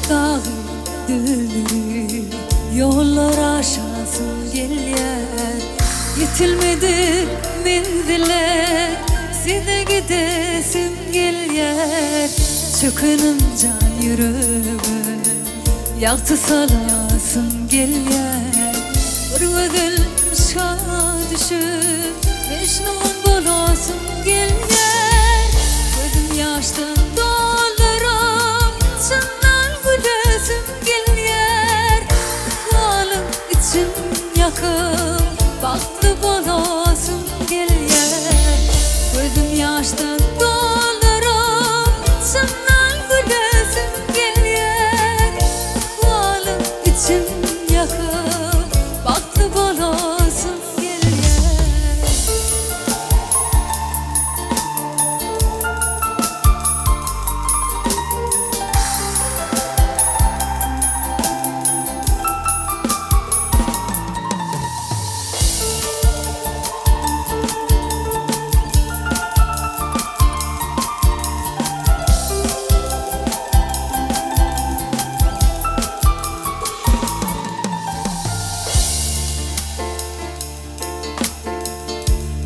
dağı dülleri yollar aşasın gelyer. Yetilmedi mendile sine gidesim gelyer. Çökünüm can yüreğime yaktı salasın gelyer. Bir ödül şaha düşüp mecnun bolasın gelyer. Gözüm yaştan dolarım çınlar gülesim gelyer. Kalım içim yakım baktı bolasım gelyer. Gözüm yaştan dolarım çınlar gülesim gelyer. Kalım içim yakım baktı bolasım gelyer.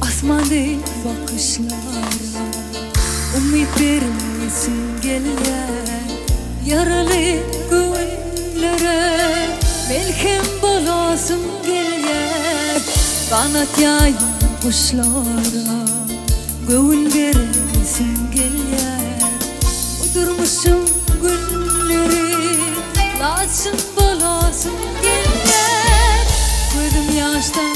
Asman değil bakışlara umut vermesin gelyer. Yaralı göğüllere melhem bolasım gelyer. Kanat yayın kuşlara göğül vermesin gelyer. Udurmuşum gülleri laçın bolasım gelyer. Gözüm yaştan